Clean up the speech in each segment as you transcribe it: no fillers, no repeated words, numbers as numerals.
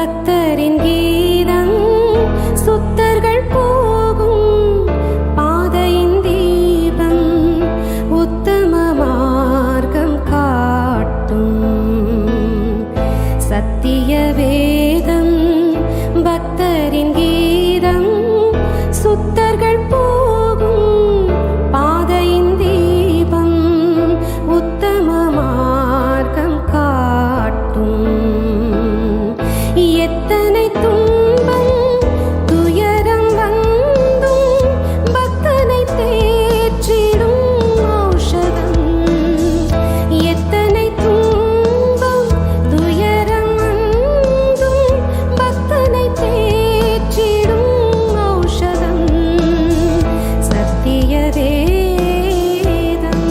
பக்தரின் கீதம் சுத்தர்கள் போகும் பாதையின் தீபம் உத்தம மார்க்கம் காட்டும் சத்திய வேதம் பக்தரின் கீதம் சுத்தர்கள் போகும் பாதையின் தீபம் உத்தம மார்க்கம் காட்டும் எத்தனை துன்பம் துயரம் வந்தும் பக்தனை தேற்றிடும் ஔஷதம் எத்தனை துன்பம் துயரம் வந்தும் பக்தனை தேற்றிடும் ஔஷதம் சத்திய வேதம்.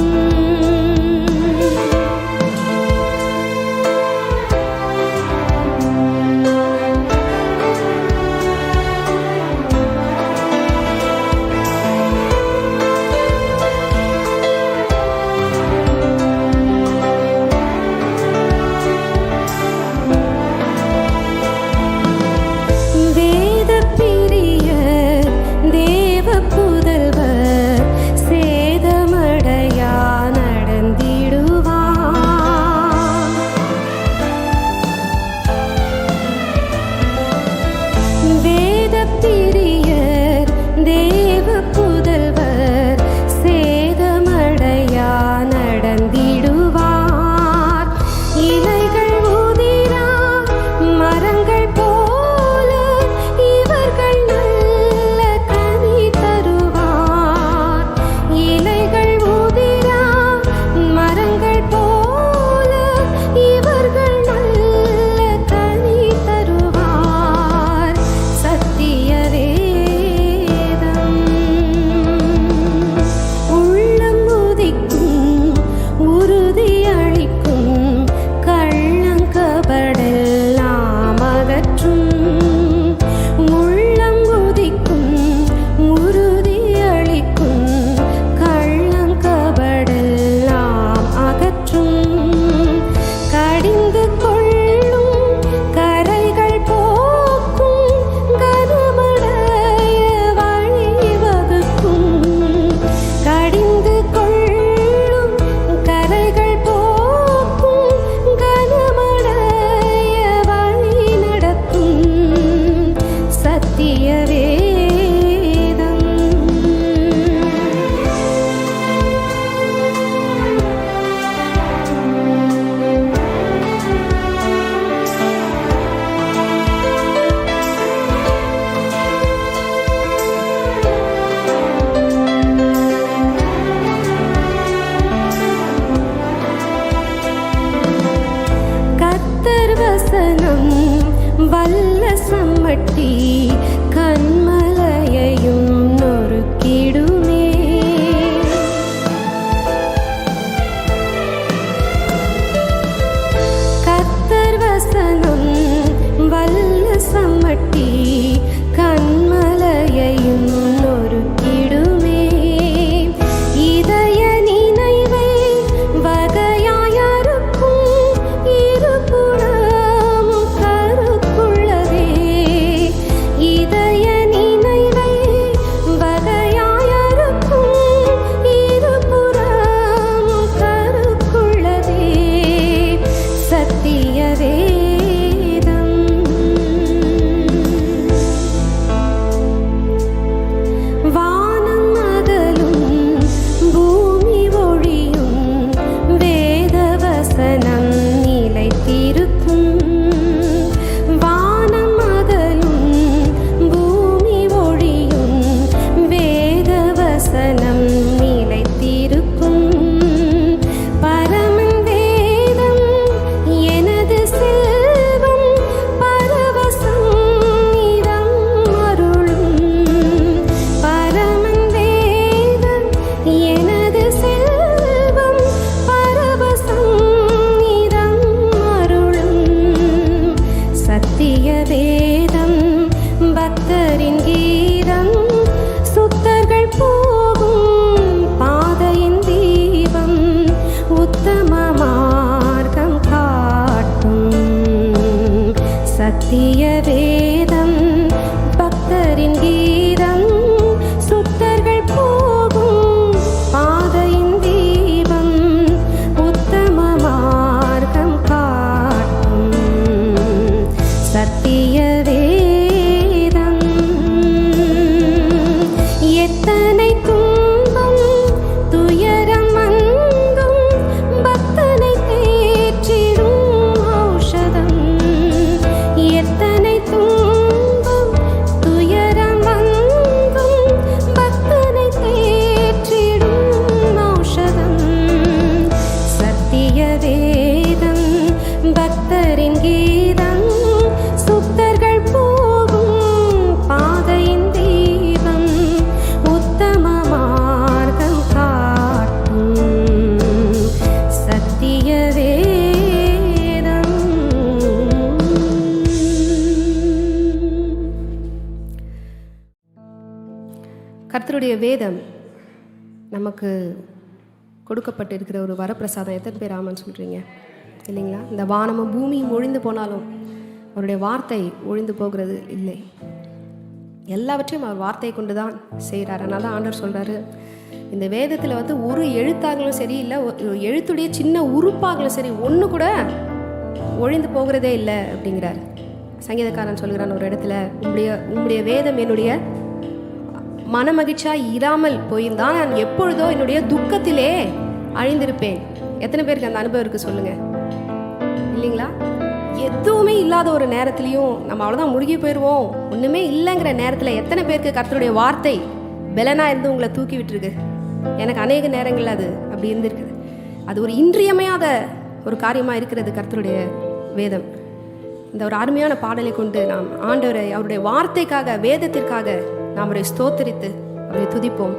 வேத பிரியர் தேவ புதல்வர் சேதமடையா நடந்திடுவார் வேத பிரியர் தேவ புதல்வர் சேதமடையா நடந்திடுவார் இலைகள் உதிரா மரங்கள் போல இவர்கள் நல்ல கனி தருவார் இலைகள் உதிரா மரங்கள் போல இவர்கள் நல்ல கனி தருவார் சத்திய வேதம். உள்ளம் உதிக்கும் உறுதி அளிக்கும் கள்ளங்கபடெல்லாம் அகற்றும் உள்ளம் உதிக்கும் உறுதி அளிக்கும் கள்ளங்கபடெல்லாம் அகற்றும் கடிந்து கொள்ளும் கரைகள் போக்கும் கனமடைய வழிவகுக்கும் கடிந்து கொள்ளும் கரைகள் போக்கும் கனமடைய வழி நடத்தும் சத்திய வேதம். கர்த்தர் வசனம் வல்ல சம்மட்டி கன்மலையையும் நொறுக்கிடுமே கர்த்தர் வசனம் வல்ல சம்மட்டி கன்மலையையும் நொறுக்கிடுமே இதய நினைவை வகையாய் அறுக்கும் இருபுறமும் கருக்குள்ளதே இதய நினைவை வகையாய் அறுக்கும் இருபுறமும் கருக்குள்ளதே சத்திய வேதம். வானம் அகலும் பூமி ஒழியும் வேதவசனம் நிலைத்திருக்கும் வானம் அகலும் பூமி ஒழியும் வேதவசனம் நிலைத்திருக்கும் பரமன் வேதம் எனது செல்வம் பரவசம் நிறம் அருளும் பரமன் வேதம் எனது செல்வம் பரவசம் நிறம் அருளும் சத்திய வேதம் பக்தரின் கீதம் சுத்தர்கள் போகும் பாதையின் தீபம் உத்தம மார்க்கம் காட்டும் சத்திய வேதம் பக்தரின் கீதம், சுத்தர்கள் போகும் பாதையின் தீபம், உத்தம மார்க்கம் காட்டும் சத்திய வேதம். எத்தனை துன்பம் துயரம் அங்கும் பக்தனை தேற்றிடும் ஔஷதம். எத்தனை துன்பம் துயரம் அங்கும் பக்தனை தேற்றிடும் ஔஷதம். சத்திய வேதம் பக்தரின் கீதம், சுத்தர்கள் போகும் பாதையின் தீபம், உத்தம மார்க்கம் காட்டும் சத்திய வேதம். கர்த்தருடைய வேதம் நமக்கு கொடுக்கப்பட்டிருக்கிற ஒரு வரப்பிரசாதம். எத்தனை பேர் ஆமான்னு சொல்கிறீங்க இல்லைங்களா? இந்த வானமும் பூமியும் ஒழிந்து போனாலும் அவருடைய வார்த்தை ஒழிந்து போகிறது இல்லை. எல்லாவற்றையும் அவர் வார்த்தையை கொண்டு தான் செய்கிறார். அதனால தான் ஆண்டவர் சொல்கிறாரு, இந்த வேதத்தில் வந்து ஒரு எழுத்தாங்களும் சரி, இல்லை ஒரு எழுத்துடைய சின்ன உறுப்பாங்களும் சரி, ஒன்று கூட ஒழிந்து போகிறதே இல்லை அப்படிங்கிறார். சங்கீதக்காரன் சொல்கிறான் ஒரு இடத்துல, உம்முடைய வேதம் என்னுடைய மனமகிழ்ச்சியாக இராமல் போயிருந்தான், நான் எப்பொழுதோ என்னுடைய துக்கத்திலே அழிந்திருப்பேன். எத்தனை பேருக்கு அந்த அனுபவம் இருக்குது சொல்லுங்கள், இல்லைங்களா? எதுவுமே இல்லாத ஒரு நேரத்துலையும் நம்ம அவ்வளோதான் முழுகி போயிடுவோம், ஒன்றுமே இல்லைங்கிற நேரத்தில் எத்தனை பேருக்கு கர்த்தருடைய வார்த்தை பலனாக இருந்து உங்களை தூக்கி விட்டுருக்கு? எனக்கு அநேக நேரங்கள் அது அப்படி இருந்திருக்குது. அது ஒரு இன்றியமையாத ஒரு காரியமாக இருக்கிறது கர்த்தருடைய வேதம். இந்த ஒரு அருமையான பாடலை கொண்டு நாம் ஆண்டவரை, அவருடைய வார்த்தைக்காக, வேதத்திற்காக நாம் அவரை ஸ்தோத்தரித்து அவரை துதிப்போம்.